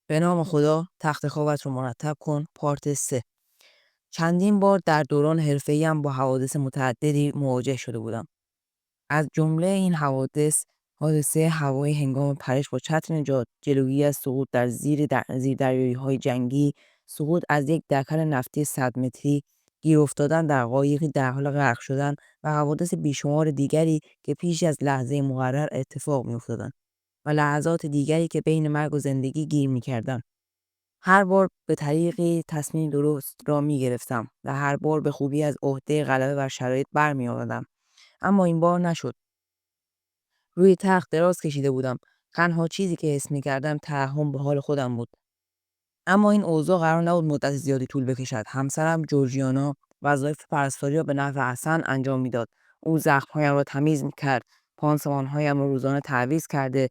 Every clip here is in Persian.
به نام خدا، تخت خوابت رو مرتب کن. پارت 3. چندین بار در دوران حرفه‌ایم با حوادث متعددی مواجه شده بودم. از جمله این حادثه هوایی هنگام پرش با چتر نجات، جلوگیری از سقوط در زیردریایی‌های جنگی، سقوط از یک دکل نفتی 100 متری، گیر افتادن در قایقی در حال غرق شدن و حوادث بیشمار دیگری که پیش از لحظه مقرر اتفاق می‌افتادند و لحظات دیگری که بین مرگ و زندگی گیر می‌کردند. هر بار به طریقی تصمیم درست را می گرفتم و هر بار به خوبی از عهده غلبه بر شرایط برمی آمدم. اما این بار نشد. روی تخت دراز کشیده بودم. تنها چیزی که حس می کردم ترحم به حال خودم بود. اما این اوضاع قرار نبود مدت زیادی طول بکشد. همسرم جورجیانا وظایف پرستاری را به نحو احسن انجام میداد. او زخم‌هایم را تمیز می‌کرد، پانسمان‌هایم را روزانه تعویض کرده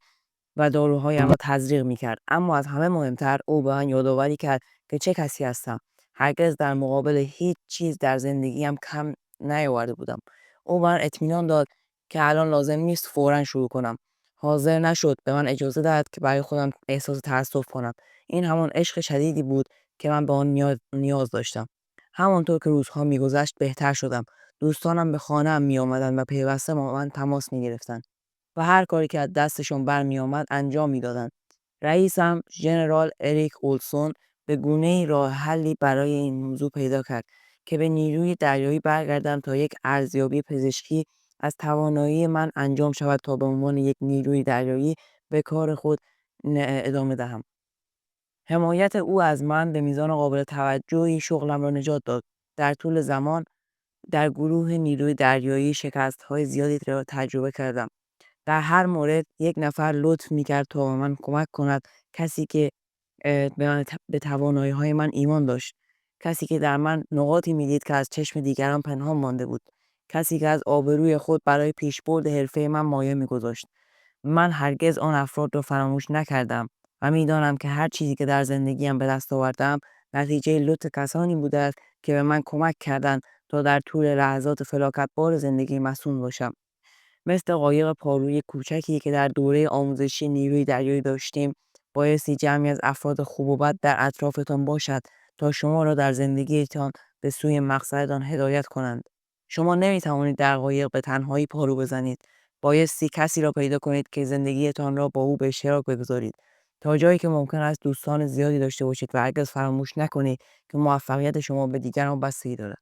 و داروهایم را تزریق می‌کرد. اما از همه مهمتر او به من یادآوری کرد که چه کسی هستم. هرگز در مقابل هیچ چیز در زندگیم کم نیاورده بودم. او به من اطمینان داد که الان لازم نیست فوراً شروع کنم. حاضر نشد به من اجازه دهد که برای خودم احساس تأسف کنم. این همان عشق شدیدی بود که من به آن نیاز داشتم. همانطور که روزها می‌گذشت بهتر شدم. دوستانم به خانه‌ام می‌آمدند و پیوسته با من تماس می‌گرفتند و هر کاری که از دستشون برمی آمد انجام میدادند. رئیسم ژنرال اریک اولسون به گونه‌ای راه حلی برای این موضوع پیدا کرد که به نیروی دریایی برگردم تا یک ارزیابی پزشکی از توانایی من انجام شود تا به عنوان یک نیروی دریایی به کار خود ادامه دهم. حمایت او از من به میزان قابل توجهی شغلم را نجات داد. در طول زمان در گروه نیروی دریایی شکست‌های زیادی را تجربه کردم. در هر مورد یک نفر لطف می‌کرد تا به من کمک کند، کسی که به توانایی‌های من ایمان داشت، کسی که در من نقاطی می‌دید که از چشم دیگران پنهان مانده بود، کسی که از آبروی خود برای پیشبرد حرفه من مایه می‌گذاشت. من هرگز آن افراد را فراموش نکردم و می‌دانم که هر چیزی که در زندگیم به دست آوردم نتیجه لطف کسانی بوده است که به من کمک کردند تا در طول لحظات فلاکتبار زندگی مصون باشم. مثل قایق پارویی کوچکی که در دوره آموزشی نیروی دریایی داشتیم، بایستی جمعی از افراد خوب و بد در اطرافتان باشد تا شما را در زندگیتان به سوی مقصدتان هدایت کنند. شما نمی‌توانید در قایق به تنهایی پارو بزنید. بایستی کسی را پیدا کنید که زندگیتان را با او به اشتراک بگذارید. تا جایی که ممکن است دوستان زیادی داشته باشید و هرگز فراموش نکنید که موفقیت شما به دیگران بستگی دارد.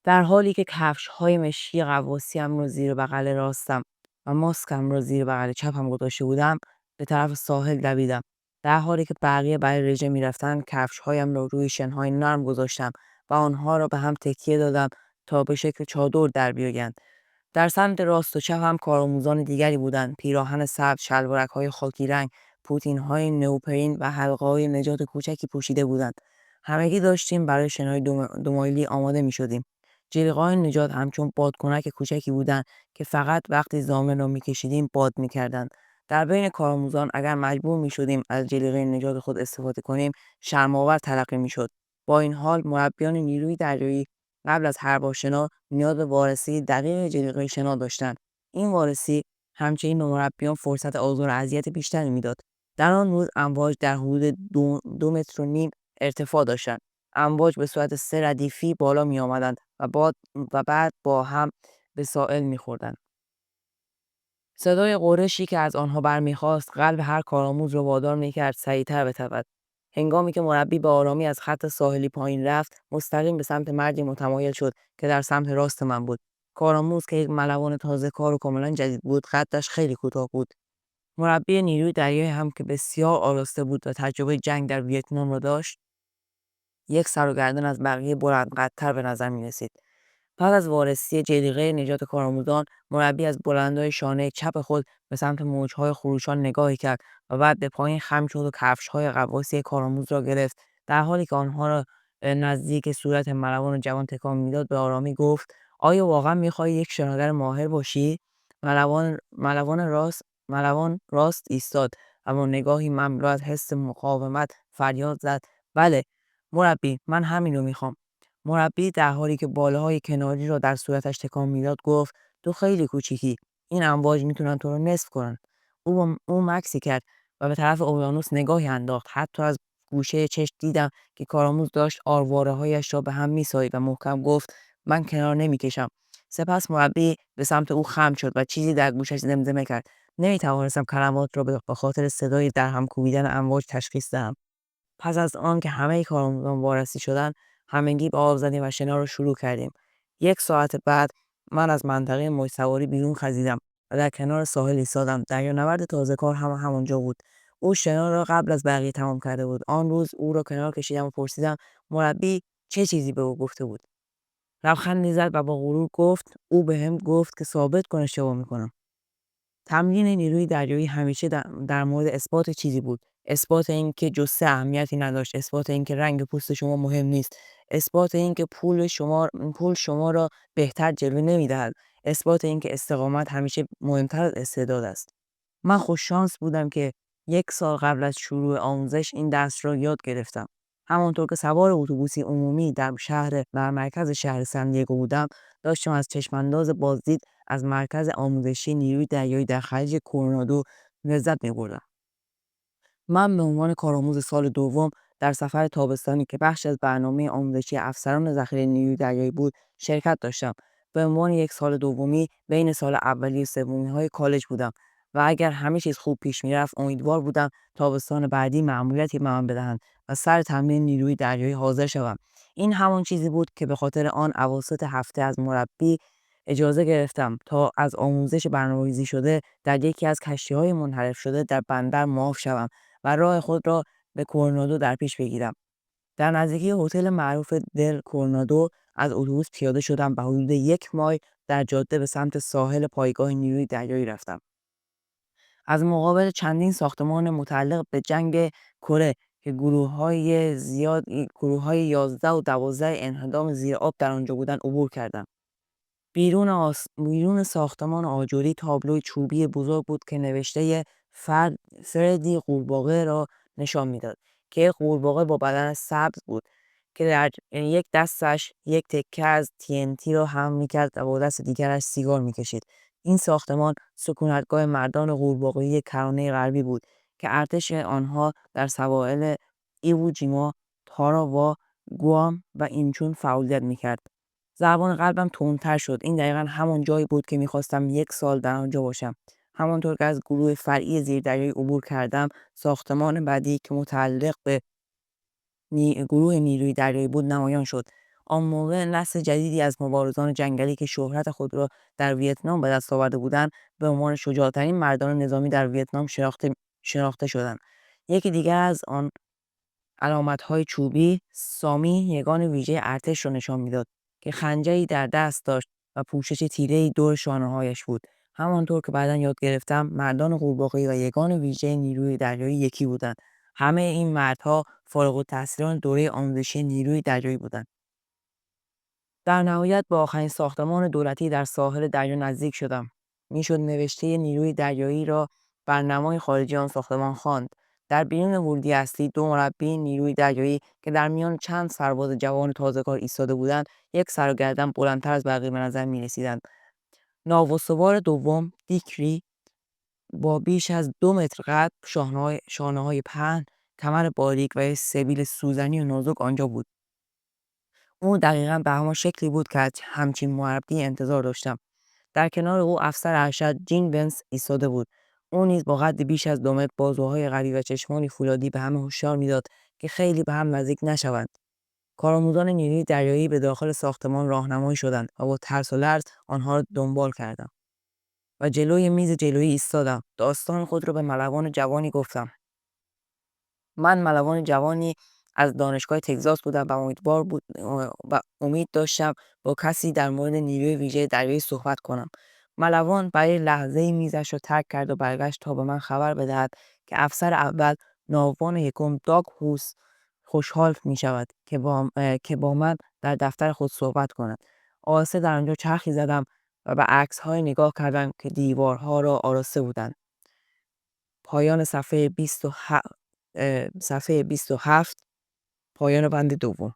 در حالی که کفش‌های مشکی غواصی‌ام را زیر بغل راستم و ماسکم را زیر بغل چپم گذاشته بودم، به طرف ساحل دویدم. در حالی که بقیه برای رژه می‌رفتند، کفش‌هایم را روی شن‌های نرم گذاشتم و آنها را به هم تکیه دادم تا به شکل چادر در بیایند. در سمت راست و چپم کارآموزان دیگری بودند. پیراهن سبز، شلوارک‌های خاکی رنگ، پوتین‌های نئوپرین و حلقه‌های نجات کوچکی پوشیده بودند. همگی داشتیم برای شنای دو مایلی آماده می‌شدیم. جلیقه‌های نجات همچون بادکنک کوچکی بودند که فقط وقتی زامن را می‌کشیدیم باد می‌کردند. در بین کارآموزان اگر مجبور می‌شدیم از جلیقه نجات خود استفاده کنیم، شرم‌آور تلقی می‌شد. با این حال مربیان نیروی دریایی قبل از هر بارشنا نیاز به وارسی دقیق جلیقه شنا داشتند. این وارسی همچنین به مربیان فرصت آزار و اذیت بیشتری میداد. در آن روز امواج در حدود 2 متر و نیم ارتفاع داشتند. امواج به صورت 3 ردیفی بالا می آمدند و بعد با هم به ساحل می خوردند. صدای غرشی که از آنها برمیخاست قلب هر کارآموز را وادار می‌کرد سریعتر بتپد. هنگامی که مربی به آرامی از خط ساحلی پایین رفت، مستقیم به سمت مردی متمایل شد که در سمت راست من بود. کارآموز که یک ملوان تازه کار و کاملا جدید بود، قدش خیلی کوتاه بود. مربی نیروی دریایی هم که بسیار آراسته بود و تجربه جنگ در ویتنام را داشت، یک سر و گردن از بقیه بلندقدتر به نظر می‌رسید. پس از وارسی جلیقه نجات کارآموزان، مربی از بلندای شانه چپ خود به سمت موج‌های خروشان نگاهی کرد و بعد به پایین خم شد و کفش‌های غواصی کارآموز را گرفت. در حالی که آنها را نزدیک صورت ملوان جوان تکان میداد، به آرامی گفت: آیا واقعا می‌خواهی یک شناگر ماهر باشی؟ ملوان راست ایستاد و با نگاهی مملو از حس مقاومت فریاد زد: بله مربی، من همین رو می‌خوام. مربی در حالی که باله‌های کناری را در صورتش تکان میداد گفت: تو خیلی کوچیکی. این امواج میتونن تو رو نصف کنن. او مکسی کرد: و به طرف اقیانوس نگاهی انداخت. حتی از گوشه چشم دیدم که کارآموز داشت آرواره‌هایش را به هم می‌سایید و محکم گفت: من کنار نمی‌کشم. سپس مربی به سمت او خم شد و چیزی در گوشش زمزمه کرد. نمی‌توانستم کلمات را به خاطر صدای در هم کوبیدن امواج تشخیص دهم. پس از آن که همه کارآموزان وارسی شدند، همگی به آب زدیم و شنا را شروع کردیم. 1 ساعت بعد من از منطقه موج‌سواری بیرون خزیدم و در کنار ساحل ایستادم. دریانورد تازه‌کار همانجا بود. او شنا را قبل از بقیه تمام کرده بود. آن روز او را کنار کشیدم و پرسیدم مربی چه چیزی به او گفته بود. لبخندی زد و با غرور گفت: او بهم گفت که ثابت کن اشتباه میکنم. تمرین نیروی دریایی همیشه در مورد اثبات چیزی بود. اثبات این که جثه اهمیتی نداشت، اثبات این که رنگ پوست شما مهم نیست، اثبات این که پول شما را بهتر جلوه نمیدهد، اثبات این که استقامت همیشه مهمتر از استعداد است. من خوش شانس بودم که 1 سال قبل از شروع آموزش این درس را یاد گرفتم. همانطور که سوار اتوبوسی عمومی در مرکز شهر سندیگو بودم، داشتم از چشمانداز بازدید از مرکز آموزشی نیروی دریایی در خلیج کورونادو لذت می‌بردم. من به عنوان کارآموز سال دوم در سفر تابستانی که بخش از برنامه آموزشی افسران ذخیره نیروی دریایی بود شرکت داشتم. به عنوان یک سال دومی بین سال اولی و سومی های کالج بودم و اگر همه چیز خوب پیش میرفت امیدوار بودم تابستان بعدی مأموریتی به من بدهند و سر تمرین نیروی دریایی حاضر شوم. این همان چیزی بود که به خاطر آن اواسط هفته از مربی اجازه گرفتم تا از آموزش برنامه‌ریزی شده در یکی از کشتی‌های منحرف شده در بندر معاف شوم و راه خود را به کورونادو در پیش بگیرم. در نزدیکی هتل معروف دل کورونادو از اتوبوس پیاده شدم و حدود 1 مایل در جاده به سمت ساحل پایگاه نیروی دریایی رفتم. از مقابل چندین ساختمان متعلق به جنگ کره که گروه‌های 11 و 12 انهدام زیر آب در آنجا بودند عبور کردم. بیرون ساختمان آجری تابلوی چوبی بزرگ بود که نوشته فردی قورباغه را نشان میداد که یک قورباغه با بدن سبز بود که در یک دستش یک تکه از TNT را حمل میکرد و با دست دیگرش سیگار میکشید. این ساختمان سکونتگاه مردان قورباغه‌ای کرانه غربی بود که ارتش آنها در سواحل ایوو جیما، تاراوا، گوام و اینچون فعالیت میکرد. ضربان قلبم تندتر شد. این دقیقا همان جایی بود که میخواستم 1 سال در آنجا باشم. همانطور که از گروه فرعی زیردریایی عبور کردم، ساختمان بعدی که متعلق به گروه نیروی دریایی بود نمایان شد. آن موقع نسل جدیدی از مبارزان جنگلی که شهرت خود را در ویتنام به دست آورده بودند به عنوان شجاعترین مردان نظامی در ویتنام شناخته شدند. یکی دیگر از آن علامت‌های چوبی سامی یگان ویژه ارتش را نشان میداد که خنجری در دست داشت و پوشش تیره‌ای دور شانه‌هایش بود. همانطور که بعداً یاد گرفتم مردان قورباغه‌ای و یگان ویژه نیروی دریایی یکی بودند. همه این مردها فارغ التحصیلان دوره آموزشی نیروی دریایی بودند. در نهایت به آخرین ساختمان دولتی در ساحل دریا نزدیک شدم. میشد نوشته نیروی دریایی را بر نمای خارجی آن ساختمان خواند. در بیرون ورودی اصلی 2 مربی نیروی دریایی که در میان چند سرباز جوان تازه‌کار ایستاده بودند، یک سر و گردن بلندتر از بقیه به نظر می‌رسیدند. ناوسوار دوم، دیکری، با بیش از 2 متر قد، شانه‌های پهن، کمر باریک و یک سبیل سوزنی و نازک آنجا بود. او دقیقاً به همان شکلی بود که از همچین مربی انتظار داشتم. در کنار او افسر ارشد جین ونس ایستاده بود. او نیز با قد بیش از 2 متر، بازوهای قوی و چشمانی فولادی به همه هشدار میداد که خیلی به هم نزدیک نشوند. کارآموزان نیروی دریایی به داخل ساختمان راهنمایی شدند و با ترس و لرز آنها را دنبال کردم و جلوی میز جلویی ایستادم. داستان خود را به ملوان جوانی گفتم. من ملوان جوانی از دانشگاه تگزاس بودم و امید داشتم با کسی در مورد نیروی ویژه دریایی صحبت کنم. ملوان برای لحظه‌ای میزش را ترک کرد و برگشت تا به من خبر بدهد که افسر اول، ناوگان یکم داگ هوس، خوشحال می شود که با من در دفتر خود صحبت کند. آهسته در آنجا چرخی زدم و به عکس‌های نگاه کردم که دیوارها را آراسته بودند. پایان صفحه 27. پایان بند دوم.